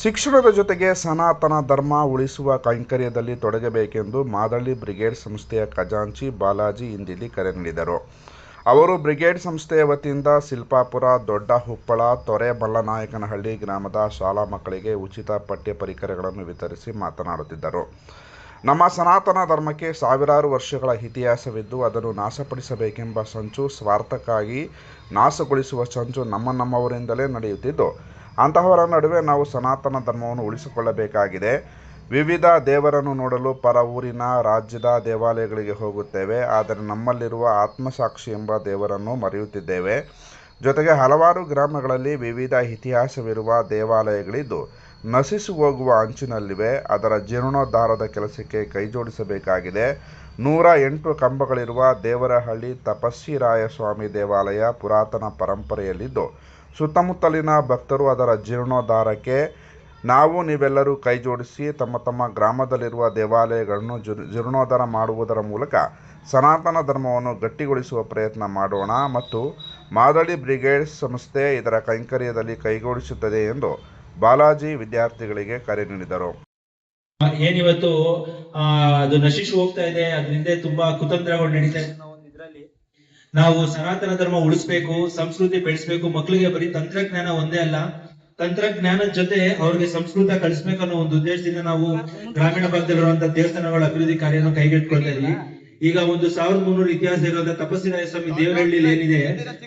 ಶಿಕ್ಷಣದ ಜೊತೆಗೆ ಸನಾತನ ಧರ್ಮ ಉಳಿಸುವ ಕೈಂಕರ್ಯದಲ್ಲಿ ತೊಡಗಬೇಕೆಂದು ಮಾದಳ್ಳಿ ಬ್ರಿಗೇಡ್ ಸಂಸ್ಥೆಯ ಖಜಾಂಚಿ ಬಾಲಾಜಿ ಇಂದಿಲ್ಲಿ ಕರೆ ನೀಡಿದರು. ಅವರು ಬ್ರಿಗೇಡ್ ಸಂಸ್ಥೆಯ ವತಿಯಿಂದ ಶಿಲ್ಪಾಪುರ, ದೊಡ್ಡ ಹುಪ್ಪಳ, ತೊರೆ ಮಲ್ಲನಾಯಕನಹಳ್ಳಿ ಗ್ರಾಮದ ಶಾಲಾ ಮಕ್ಕಳಿಗೆ ಉಚಿತ ಪಠ್ಯ ಪರಿಕರಗಳನ್ನು ವಿತರಿಸಿ ಮಾತನಾಡುತ್ತಿದ್ದರು. ನಮ್ಮ ಸನಾತನ ಧರ್ಮಕ್ಕೆ ಸಾವಿರಾರು ವರ್ಷಗಳ ಇತಿಹಾಸವಿದ್ದು ಅದನ್ನು ನಾಶಪಡಿಸಬೇಕೆಂಬ ಸಂಚು, ಸ್ವಾರ್ಥಕ್ಕಾಗಿ ನಾಶಗೊಳಿಸುವ ಸಂಚು ನಮ್ಮವರಿಂದಲೇ ನಡೆಯುತ್ತಿದ್ದು, ಅಂತಹವರ ನಡುವೆ ನಾವು ಸನಾತನ ಧರ್ಮವನ್ನು ಉಳಿಸಿಕೊಳ್ಳಬೇಕಾಗಿದೆ. ವಿವಿಧ ದೇವರನ್ನು ನೋಡಲು ಪರ ಊರಿನ, ರಾಜ್ಯದ ದೇವಾಲಯಗಳಿಗೆ ಹೋಗುತ್ತೇವೆ. ಆದರೆ ನಮ್ಮಲ್ಲಿರುವ ಆತ್ಮಸಾಕ್ಷಿ ಎಂಬ ದೇವರನ್ನು ಮರೆಯುತ್ತಿದ್ದೇವೆ. ಜೊತೆಗೆ ಹಲವಾರು ಗ್ರಾಮಗಳಲ್ಲಿ ವಿವಿಧ ಇತಿಹಾಸವಿರುವ ದೇವಾಲಯಗಳಿದ್ದು ನಶಿಸಿ ಹೋಗುವ ಅಂಚಿನಲ್ಲಿವೆ. ಅದರ ಜೀರ್ಣೋದ್ಧಾರದ ಕೆಲಸಕ್ಕೆ ಕೈಜೋಡಿಸಬೇಕಾಗಿದೆ. 108 ಕಂಬಗಳಿರುವ ದೇವರಹಳ್ಳಿ ತಪಸ್ವಿರಾಯಸ್ವಾಮಿ ದೇವಾಲಯ ಪುರಾತನ ಪರಂಪರೆಯಲ್ಲಿದ್ದು, ಸುತ್ತಮುತ್ತಲಿನ ಭಕ್ತರು ಅದರ ಜೀರ್ಣೋದ್ಧಾರಕ್ಕೆ ನೀವೆಲ್ಲರೂ ಕೈಜೋಡಿಸಿ ತಮ್ಮ ಗ್ರಾಮದಲ್ಲಿರುವ ದೇವಾಲಯಗಳನ್ನು ಜೀರ್ಣೋದ್ಧಾರ ಮಾಡುವುದರ ಮೂಲಕ ಸನಾತನ ಧರ್ಮವನ್ನು ಗಟ್ಟಿಗೊಳಿಸುವ ಪ್ರಯತ್ನ ಮಾಡೋಣ ಮತ್ತು ಮಾದಳ್ಳಿ ಬ್ರಿಗೇಡ್ ಸಂಸ್ಥೆ ಇದರ ಕೈಂಕರ್ಯದಲ್ಲಿ ಕೈಗೂಡಿಸುತ್ತದೆ ಎಂದು ಬಾಲಾಜಿ ವಿದ್ಯಾರ್ಥಿಗಳಿಗೆ ಕರೆ ನೀಡಿದರು. ಏನಿವತ್ತು ಅದು ನಶಿಸಿ ಹೋಗ್ತಾ ಇದೆ, ಅದರಿಂದ ತುಂಬಾ ಕುತಂತ್ರಗಳು ನಡೀತಾ ಇದೆ. ನಾವು ಸನಾತನ ಧರ್ಮ ಉಳಿಸ್ಬೇಕು, ಸಂಸ್ಕೃತಿ ಬೆಳೆಸ್ಬೇಕು. ಮಕ್ಕಳಿಗೆ ಬರೀ ತಂತ್ರಜ್ಞಾನ ಒಂದೇ ಅಲ್ಲ, ತಂತ್ರಜ್ಞಾನದ ಜೊತೆ ಅವ್ರಿಗೆ ಸಂಸ್ಕೃತ ಕಳಿಸ್ಬೇಕು ಅನ್ನೋ ಒಂದು ಉದ್ದೇಶದಿಂದ ನಾವು ಗ್ರಾಮೀಣ ಭಾಗದಲ್ಲಿರುವಂತಹ ದೇವಸ್ಥಾನಗಳ ಅಭಿವೃದ್ಧಿ ಕಾರ್ಯನ ಕೈಗೆತ್ತಿಕೊಳ್ತಾ ಇದೀವಿ. ಈಗ 1300 ಇತಿಹಾಸ ಇರುವಂತಹ ತಪಸ್ವಿರಾಯಸ್ವಾಮಿ ದೇವರಹಳ್ಳಿಲಿ ಏನಿದೆ,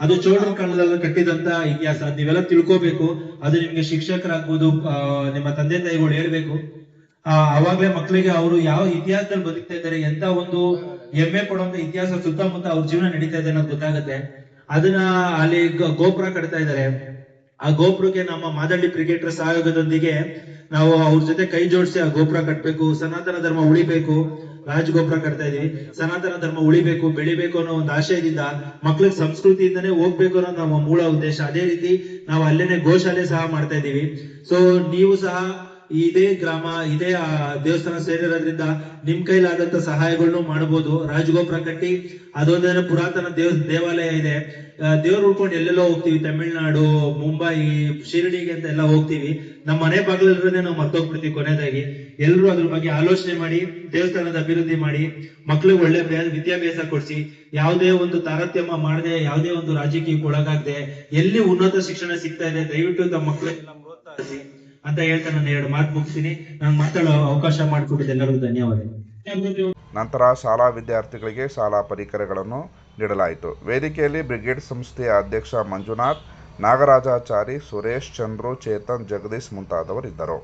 ಅದು ಚೋಳರ ಕಾಲದಲ್ಲಿ ಕಟ್ಟಿದಂತ ಇತಿಹಾಸ. ನೀವೆಲ್ಲ ತಿಳ್ಕೋಬೇಕು. ಅದು ನಿಮ್ಗೆ ಶಿಕ್ಷಕರಾಗ್ಬೋದು, ನಿಮ್ಮ ತಂದೆ ತಾಯಿಗಳು ಹೇಳ್ಬೇಕು. ಅವಾಗ್ಲೇ ಮಕ್ಕಳಿಗೆ ಅವರು ಯಾವ ಇತಿಹಾಸದಲ್ಲಿ ಬದುಕ್ತಾ ಇದ್ದಾರೆ, ಎಂತ ಒಂದು ಹೆಮ್ಮೆ ಪಡುವಂತ ಇತಿಹಾಸ ಸುತ್ತಮುತ್ತ ಅವ್ರ ಜೀವನ ನಡೀತಾ ಇದೆ ಅನ್ನೋದು ಗೊತ್ತಾಗುತ್ತೆ. ಅದನ್ನ ಅಲ್ಲಿ ಗೋಪುರ ಕಟ್ತಾ ಇದ್ದಾರೆ. ಆ ಗೋಪುರಕ್ಕೆ ನಮ್ಮ ಮಾದಳ್ಳಿ ಬ್ರಿಗೇಡರ ಸಹಯೋಗದೊಂದಿಗೆ ನಾವು ಅವ್ರ ಜೊತೆ ಕೈ ಜೋಡಿಸಿ ಆ ಗೋಪುರ ಕಟ್ಟಬೇಕು. ಸನಾತನ ಧರ್ಮ ಉಳಿಬೇಕು. ರಾಜಗೋಪುರ ಕಟ್ತಾ ಇದೀವಿ. ಸನಾತನ ಧರ್ಮ ಉಳಿಬೇಕು, ಬೆಳಿಬೇಕು ಅನ್ನೋ ಒಂದು ಆಶಯದಿಂದ ಮಕ್ಳಿಗೆ ಸಂಸ್ಕೃತಿಯಿಂದನೇ ಹೋಗ್ಬೇಕು ಅನ್ನೋ ನಮ್ಮ ಮೂಲ ಉದ್ದೇಶ. ಅದೇ ರೀತಿ ನಾವು ಅಲ್ಲೇನೆ ಗೋಶಾಲೆ ಸಹ ಮಾಡ್ತಾ ಇದೀವಿ. ಸೊ ನೀವು ಸಹ ಇದೇ ಗ್ರಾಮ, ಇದೇ ದೇವಸ್ಥಾನ ಸೇರಿರೋದ್ರಿಂದ ನಿಮ್ ಕೈಲಾದಂತ ಸಹಾಯಗಳನ್ನು ಮಾಡಬಹುದು. ರಾಜಗೋಪುರ ಕಟ್ಟಿ, ಅದೊಂದೇನೋ ಪುರಾತನ ದೇವಾಲಯ ಇದೆ. ದೇವ್ರು ಉಳ್ಕೊಂಡು ಎಲ್ಲೆಲ್ಲೋ ಹೋಗ್ತೀವಿ, ತಮಿಳ್ನಾಡು, ಮುಂಬೈ, ಶಿರಡಿಗೆ ಅಂತ ಎಲ್ಲ ಹೋಗ್ತೀವಿ. ನಮ್ಮ ಮನೆ ಬಾಗಿಲೇ ನಾವು ಮರ್ತೋಗ್ಬಿಡ್ತೀವಿ. ಕೊನೆಯದಾಗಿ ಎಲ್ಲರೂ ಅದ್ರ ಬಗ್ಗೆ ಆಲೋಚನೆ ಮಾಡಿ ದೇವಸ್ಥಾನದ ಅಭಿವೃದ್ಧಿ ಮಾಡಿ ಮಕ್ಳಿಗೆ ಒಳ್ಳೆ ವಿದ್ಯಾಭ್ಯಾಸ ಕೊಡಿಸಿ, ಯಾವುದೇ ಒಂದು ತಾರತಮ್ಯ ಮಾಡದೆ, ಯಾವುದೇ ಒಂದು ರಾಜಕೀಯಕ್ಕೆ ಒಳಗಾಗದೆ ಎಲ್ಲಿ ಉನ್ನತ ಶಿಕ್ಷಣ ಸಿಗ್ತಾ ಇದೆ ದಯವಿಟ್ಟು ತಮ್ಮ ಮಕ್ಕಳಿಗೆಲ್ಲ ಪ್ರೋತ್ಸಾಹಿಸಿ ಅಂತ ಹೇಳ್ತಾ ನಾನು 2 ಮಾತು ಮುಗಿಸ್ತೀನಿ. ನಾನು ಮಾತಾಡೋ ಅವಕಾಶ ಮಾಡಿಕೊಟ್ಟಿದ್ದೆ ಎಲ್ಲರಿಗೂ ಧನ್ಯವಾದ. ನಂತರ ಶಾಲಾ ವಿದ್ಯಾರ್ಥಿಗಳಿಗೆ ಶಾಲಾ ಪರಿಕರಗಳನ್ನು ನೀಡಲಾಯಿತು. ವೇದಿಕೆಯಲ್ಲಿ ಬ್ರಿಗೇಡ್ ಸಂಸ್ಥೆಯ ಅಧ್ಯಕ್ಷ ಮಂಜುನಾಥ್, ನಾಗರಾಜಾಚಾರಿ, ಸುರೇಶ್, ಚಂದ್ರು, ಚೇತನ್, ಜಗದೀಶ್ ಮುಂತಾದವರಿದ್ದರು.